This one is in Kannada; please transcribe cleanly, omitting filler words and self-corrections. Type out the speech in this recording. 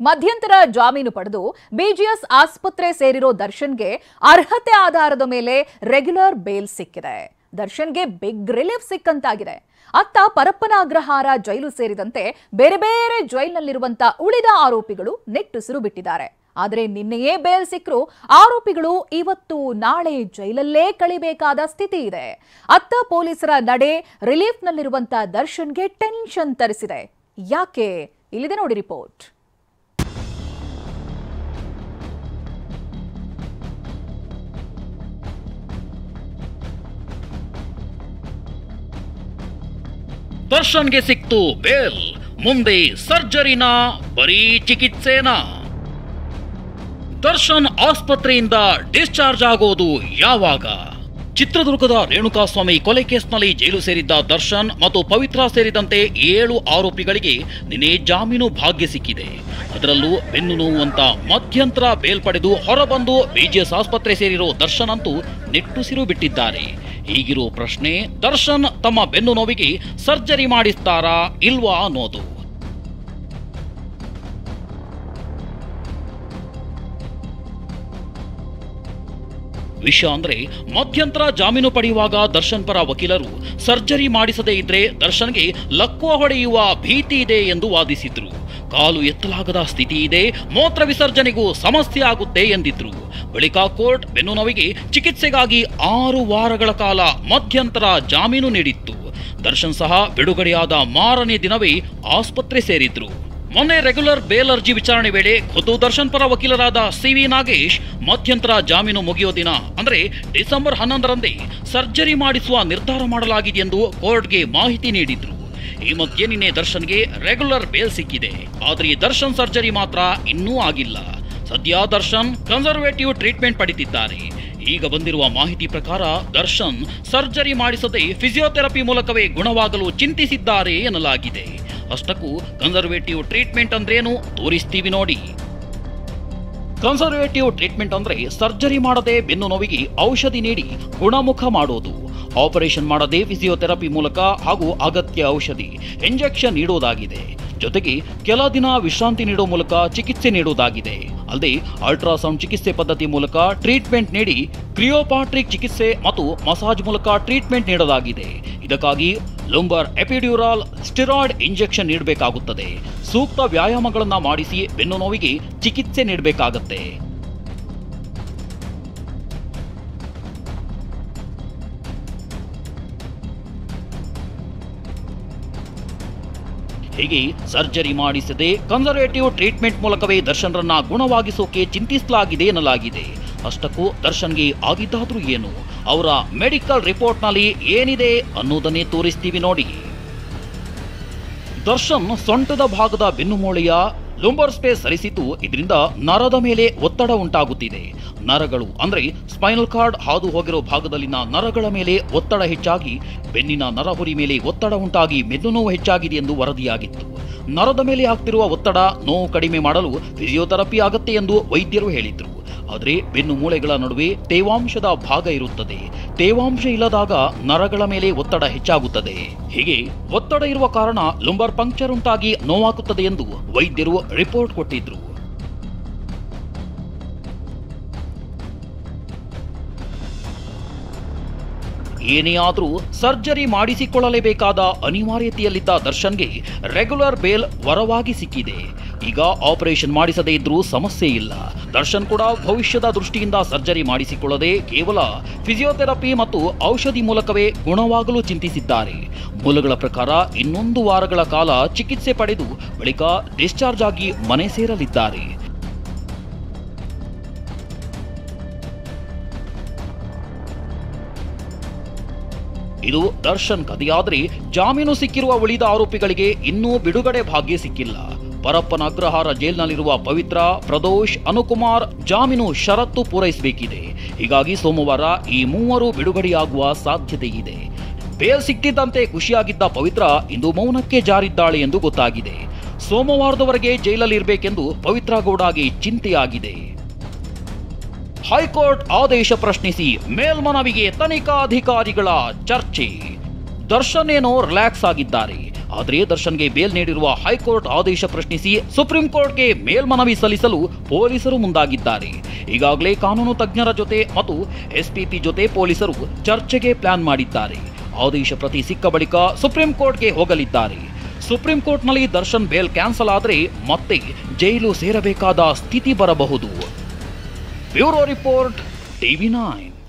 ಮಧ್ಯಂತರ ಜಾಮೀನು ಪಡೆದು ಬಿಜಿಎಸ್ ಆಸ್ಪತ್ರೆ ಸೇರಿರೋ ದರ್ಶನ್ಗೆ ಅರ್ಹತೆ ಆಧಾರದ ಮೇಲೆ ರೆಗ್ಯುಲರ್ ಬೇಲ್ ಸಿಕ್ಕಿದೆ. ದರ್ಶನ್ಗೆ ಬಿಗ್ ರಿಲೀಫ್ ಸಿಕ್ಕಂತಾಗಿದೆ. ಅತ್ತ ಪರಪ್ಪನ ಅಗ್ರಹಾರ ಜೈಲು ಸೇರಿದಂತೆ ಬೇರೆ ಬೇರೆ ಜೈಲಿನಲ್ಲಿರುವಂತ ಉಳಿದ ಆರೋಪಿಗಳು ನಿಟ್ಟುಸಿರು ಬಿಟ್ಟಿದ್ದಾರೆ. ಆದರೆ ನಿನ್ನೆಯೇ ಬೇಲ್ ಸಿಕ್ಕರು ಆರೋಪಿಗಳು ಇವತ್ತು ನಾಳೆ ಜೈಲಲ್ಲೇ ಕಳಿಬೇಕಾದ ಸ್ಥಿತಿ ಇದೆ. ಅತ್ತ ಪೊಲೀಸರ ನಡೆ ರಿಲೀಫ್ನಲ್ಲಿರುವಂತ ದರ್ಶನ್ಗೆ ಟೆನ್ಷನ್ ತರಿಸಿದೆ. ಯಾಕೆ? ಇಲ್ಲಿದೆ ನೋಡಿ ರಿಪೋರ್ಟ್. ದರ್ಶನ್ಗೆ ಸಿಕ್ತು ಬೇಲ್. ಮುಂದೆ ಸರ್ಜರಿನ ಬರೀ ಚಿಕಿತ್ಸೆನಾ? ದರ್ಶನ್ ಆಸ್ಪತ್ರೆಯಿಂದ ಡಿಸ್ಚಾರ್ಜ್ ಆಗೋದು ಯಾವಾಗ? ಚಿತ್ರದುರ್ಗದ ರೇಣುಕಾಸ್ವಾಮಿ ಕೊಲೆ ಕೇಸ್ನಲ್ಲಿ ಜೈಲು ಸೇರಿದ್ದ ದರ್ಶನ್ ಮತ್ತು ಪವಿತ್ರ ಸೇರಿದಂತೆ 7 ಆರೋಪಿಗಳಿಗೆ ನಿನ್ನೆ ಜಾಮೀನು ಭಾಗ್ಯ ಸಿಕ್ಕಿದೆ. ಅದರಲ್ಲೂ ಬೆನ್ನು ನೋವುವಂತ ಮಧ್ಯಂತರ ಬೇಲ್ ಪಡೆದು ಹೊರಬಂದು ಬಿಜಿಎಸ್ ಆಸ್ಪತ್ರೆ ಸೇರಿರೋ ದರ್ಶನ್ ಅಂತೂ ನಿಟ್ಟುಸಿರು ಬಿಟ್ಟಿದ್ದಾರೆ. ಹೀಗಿರೋ ಪ್ರಶ್ನೆ, ದರ್ಶನ್ ತಮ್ಮ ಬೆನ್ನು ನೋವಿಗೆ ಸರ್ಜರಿ ಮಾಡಿಸ್ತಾರಾ ಇಲ್ವಾ ಅನ್ನೋದು. ವಿಷಯ ಅಂದ್ರೆ, ಮಧ್ಯಂತರ ಜಾಮೀನು ಪಡೆಯುವಾಗ ದರ್ಶನ್ ಪರ ವಕೀಲರು ಸರ್ಜರಿ ಮಾಡಿಸದೇ ಇದ್ರೆ ದರ್ಶನ್ಗೆ ಲಕ್ವ ಹೊಡೆಯುವ ಭೀತಿ ಇದೆ ಎಂದು ವಾದಿಸಿದ್ರು. ಕಾಲು ಎತ್ತಲಾಗದ ಸ್ಥಿತಿ ಇದೆ, ಮೂತ್ರ ವಿಸರ್ಜನೆಗೂ ಸಮಸ್ಯೆ ಆಗುತ್ತೆ ಎಂದಿದ್ರು. ಬಳಿಕ ಕೋರ್ಟ್ ಬೆನ್ನು ನೋವಿಗೆ ಚಿಕಿತ್ಸೆಗಾಗಿ 6 ವಾರಗಳ ಕಾಲ ಮಧ್ಯಂತರ ಜಾಮೀನು ನೀಡಿತ್ತು. ದರ್ಶನ್ ಸಹ ಬಿಡುಗಡೆಯಾದ ಮಾರನೇ ದಿನವೇ ಆಸ್ಪತ್ರೆ ಸೇರಿದ್ರು. ಮೊನ್ನೆ ರೆಗ್ಯುಲರ್ ಬೇಲ್ ಅರ್ಜಿ ವಿಚಾರಣೆ ವೇಳೆ ಖುದ್ದು ದರ್ಶನ್ ಪರ ವಕೀಲರಾದ ಸಿವಿ ನಾಗೇಶ್ ಮಧ್ಯಂತರ ಜಾಮೀನು ಮುಗಿಯೋ ದಿನ ಅಂದ್ರೆ ಡಿಸೆಂಬರ್ 11ರಂದೇ ಸರ್ಜರಿ ಮಾಡಿಸುವ ನಿರ್ಧಾರ ಮಾಡಲಾಗಿದೆ ಎಂದು ಕೋರ್ಟ್ಗೆ ಮಾಹಿತಿ ನೀಡಿದ್ರು. ಈ ಮಧ್ಯೆ ನಿನ್ನೆ ದರ್ಶನ್ಗೆ ರೆಗ್ಯುಲರ್ ಬೇಲ್ ಸಿಕ್ಕಿದೆ. ಆದ್ರೆ ದರ್ಶನ್ ಸರ್ಜರಿ ಮಾತ್ರ ಇನ್ನೂ ಆಗಿಲ್ಲ. ಸದ್ಯ ದರ್ಶನ್ ಕನ್ಸರ್ವೇಟಿವ್ ಟ್ರೀಟ್ಮೆಂಟ್ ಪಡೆದಿದ್ದಾರೆ. ಈಗ ಬಂದಿರುವ ಮಾಹಿತಿ ಪ್ರಕಾರ ದರ್ಶನ್ ಸರ್ಜರಿ ಮಾಡಿಸದೆ ಫಿಸಿಯೋಥೆರಪಿ ಮೂಲಕವೇ ಗುಣವಾಗಲು ಚಿಂತಿಸಿದ್ದಾರೆ ಎನ್ನಲಾಗಿದೆ. ಅಷ್ಟಕ್ಕೂ ಕನ್ಸರ್ವೇಟಿವ್ ಟ್ರೀಟ್ಮೆಂಟ್ ಅಂದ್ರೇನು ತೋರಿಸ್ತೀವಿ ನೋಡಿ. ಕನ್ಸರ್ವೇಟಿವ್ ಟ್ರೀಟ್ಮೆಂಟ್ ಅಂದ್ರೆ ಸರ್ಜರಿ ಮಾಡದೆ ಬೆನ್ನು ನೋವಿಗೆ ಔಷಧಿ ನೀಡಿ ಗುಣಮುಖ ಮಾಡೋದು. ಆಪರೇಷನ್ ಮಾಡದೆ ಫಿಸಿಯೋಥೆರಪಿ ಮೂಲಕ ಹಾಗೂ ಅಗತ್ಯ ಔಷಧಿ ಇಂಜೆಕ್ಷನ್ ನೀಡೋದಾಗಿದೆ. ಜೊತೆಗೆ ಕೆಲ ದಿನ ವಿಶ್ರಾಂತಿ ನೀಡುವ ಮೂಲಕ ಚಿಕಿತ್ಸೆ ನೀಡುವುದಾಗಿದೆ. ಅಲ್ಲದೆ ಅಲ್ಟ್ರಾಸೌಂಡ್ ಚಿಕಿತ್ಸೆ ಪದ್ಧತಿ ಮೂಲಕ ಟ್ರೀಟ್ಮೆಂಟ್ ನೀಡಿ ಕ್ರಿಯೋಪಾಟ್ರಿಕ್ ಚಿಕಿತ್ಸೆ ಮತ್ತು ಮಸಾಜ್ ಮೂಲಕ ಟ್ರೀಟ್ಮೆಂಟ್ ನೀಡಲಾಗಿದೆ. ಇದಕ್ಕಾಗಿ ಲುಂಬರ್ ಎಪಿಡ್ಯೂರಲ್ ಸ್ಟೆರಾಯ್ಡ್ ಇಂಜೆಕ್ಷನ್ ನೀಡಬೇಕಾಗುತ್ತದೆ. ಸೂಕ್ತ ವ್ಯಾಯಾಮಗಳನ್ನ ಮಾಡಿಸಿ ಬೆನ್ನು ನೋವಿಗೆ ಚಿಕಿತ್ಸೆ ನೀಡಬೇಕಾಗುತ್ತೆ. ಹೀಗೆ ಸರ್ಜರಿ ಮಾಡಿಸದೆ ಕನ್ಸರ್ವೇಟಿವ್ ಟ್ರೀಟ್ಮೆಂಟ್ ಮೂಲಕವೇ ದರ್ಶನ್ರನ್ನ ಗುಣವಾಗಿಸೋಕೆ ಚಿಂತಿಸಲಾಗಿದೆ ಎನ್ನಲಾಗಿದೆ. ಅಷ್ಟಕ್ಕೂ ದರ್ಶನ್ಗೆ ಆಗಿದ್ದಾದ್ರೂ ಏನು, ಅವರ ಮೆಡಿಕಲ್ ರಿಪೋರ್ಟ್ನಲ್ಲಿ ಏನಿದೆ ಅನ್ನೋದನ್ನೇ ತೋರಿಸ್ತೀವಿ ನೋಡಿ. ದರ್ಶನ್ ಸೊಂಟದ ಭಾಗದ ಬೆನ್ನುಮೂಳೆಯ ಲುಂಬರ್ ಸ್ಪೇಸ್ ಸರಿಸಿದ್ದು, ಇದರಿಂದ ನರದ ಮೇಲೆ ಒತ್ತಡ ಉಂಟಾಗುತ್ತಿದೆ. ನರಗಳು ಅಂದ್ರೆ ಸ್ಪೈನಲ್ ಕಾರ್ಡ್ ಹಾದು ಹೋಗಿರೋ ಭಾಗದಲ್ಲಿನ ನರಗಳ ಮೇಲೆ ಒತ್ತಡ ಹೆಚ್ಚಾಗಿ ಬೆನ್ನಿನ ನರಹುರಿ ಮೇಲೆ ಒತ್ತಡ ಉಂಟಾಗಿ ಬೆನ್ನು ನೋವು ಹೆಚ್ಚಾಗಿದೆ ಎಂದು ವರದಿಯಾಗಿತ್ತು. ನರದ ಮೇಲೆ ಆಗ್ತಿರುವ ಒತ್ತಡ ನೋವು ಕಡಿಮೆ ಮಾಡಲು ಫಿಸಿಯೋಥೆರಪಿ ಆಗತ್ತೆ ಎಂದು ವೈದ್ಯರು ಹೇಳಿದ್ರು. ಆದರೆ ಬೆನ್ನು ಮೂಳೆಗಳ ನಡುವೆ ತೇವಾಂಶದ ಭಾಗ ಇರುತ್ತದೆ. ತೇವಾಂಶ ಇಲ್ಲದಾಗ ನರಗಳ ಮೇಲೆ ಒತ್ತಡ ಹೆಚ್ಚಾಗುತ್ತದೆ. ಹೀಗೆ ಒತ್ತಡ ಇರುವ ಕಾರಣ ಲುಂಬರ್ ಪಂಕ್ಚರ್ ಉಂಟಾಗಿ ನೋವಾಗುತ್ತದೆ ಎಂದು ವೈದ್ಯರು ರಿಪೋರ್ಟ್ ಕೊಟ್ಟಿದ್ರು. ಏನೇ ಆದರೂ ಸರ್ಜರಿ ಮಾಡಿಸಿಕೊಳ್ಳಲೇಬೇಕಾದ ಅನಿವಾರ್ಯತೆಯಲ್ಲಿದ್ದ ದರ್ಶನ್ಗೆ ರೆಗ್ಯುಲರ್ ಬೇಲ್ ವರವಾಗಿ ಸಿಕ್ಕಿದೆ. ಈಗ ಆಪರೇಷನ್ ಮಾಡಿಸದೇ ಇದ್ರೂ ಸಮಸ್ಯೆ ಇಲ್ಲ. ದರ್ಶನ್ ಕೂಡ ಭವಿಷ್ಯದ ದೃಷ್ಟಿಯಿಂದ ಸರ್ಜರಿ ಮಾಡಿಸಿಕೊಳ್ಳದೆ ಕೇವಲ ಫಿಸಿಯೋಥೆರಪಿ ಮತ್ತು ಔಷಧಿ ಮೂಲಕವೇ ಗುಣವಾಗಲು ಚಿಂತಿಸಿದ್ದಾರೆ. ಮೂಲಗಳ ಪ್ರಕಾರ 1 ವಾರಗಳ ಕಾಲ ಚಿಕಿತ್ಸೆ ಪಡೆದು ಬಳಿಕ ಡಿಸ್ಚಾರ್ಜ್ ಆಗಿ ಮನೆ ಸೇರಲಿದ್ದಾರೆ. ಇದು ದರ್ಶನ್ ಕಥೆಯಾದ್ರೆ, ಜಾಮೀನು ಸಿಕ್ಕಿರುವ ಉಳಿದ ಆರೋಪಿಗಳಿಗೆ ಇನ್ನೂ ಬಿಡುಗಡೆ ಭಾಗ್ಯ ಸಿಕ್ಕಿಲ್ಲ. ಪರಪ್ಪನ ಅಗ್ರಹಾರ ಜೈಲಿನಲ್ಲಿರುವ ಪವಿತ್ರ, ಪ್ರದೋಷ್, ಅನುಕುಮಾರ್ ಜಾಮೀನು ಷರತ್ತು ಪೂರೈಸಬೇಕಿದೆ. ಹೀಗಾಗಿ ಸೋಮವಾರ ಈ 3 ಬಿಡುಗಡೆಯಾಗುವ ಸಾಧ್ಯತೆ ಇದೆ. ಬೇಲ್ ಸಿಕ್ಕಿದ್ದಂತೆ ಖುಷಿಯಾಗಿದ್ದ ಪವಿತ್ರ ಇಂದು ಮೌನಕ್ಕೆ ಜಾರಿದ್ದಾಳೆ ಎಂದು ಗೊತ್ತಾಗಿದೆ. ಸೋಮವಾರದವರೆಗೆ ಜೈಲಲ್ಲಿರಬೇಕೆಂದು ಪವಿತ್ರ ಗೌಡಗೆ ಚಿಂತೆಯಾಗಿದೆ. ಹೈಕೋರ್ಟ್ ಆದೇಶ ಪ್ರಶ್ನಿಸಿ ಮೇಲ್ಮನವಿಗೆ ತನಿಖಾಧಿಕಾರಿಗಳ ಚರ್ಚೆ. ದರ್ಶನ್ ಏನೋ ರಿಲ್ಯಾಕ್ಸ್ ಆಗಿದ್ದಾರೆ. ಆದರೆ ದರ್ಶನ್ಗೆ ಬೇಲ್ ನೀಡಿರುವ ಹೈಕೋರ್ಟ್ ಆದೇಶ ಪ್ರಶ್ನಿಸಿ ಸುಪ್ರೀಂ ಕೋರ್ಟ್ಗೆ ಮೇಲ್ಮನವಿ ಸಲ್ಲಿಸಲು ಪೊಲೀಸರು ಮುಂದಾಗಿದ್ದಾರೆ. ಈಗಾಗಲೇ ಕಾನೂನು ತಜ್ಞರ ಜೊತೆ ಮತ್ತು ಎಸ್ಪಿಪಿ ಜೊತೆ ಪೊಲೀಸರು ಚರ್ಚೆಗೆ ಪ್ಲಾನ್ ಮಾಡಿದ್ದಾರೆ. ಆದೇಶ ಪ್ರತಿ ಸಿಕ್ಕ ಬಳಿಕ ಸುಪ್ರೀಂ ಕೋರ್ಟ್ಗೆ ಹೋಗಲಿದ್ದಾರೆ. ಸುಪ್ರೀಂ ಕೋರ್ಟ್ನಲ್ಲಿ ದರ್ಶನ್ ಬೇಲ್ ಕ್ಯಾನ್ಸಲ್ ಆದರೆ ಮತ್ತೆ ಜೈಲು ಸೇರಬೇಕಾದ ಸ್ಥಿತಿ ಬರಬಹುದು. Bureau report, TV9.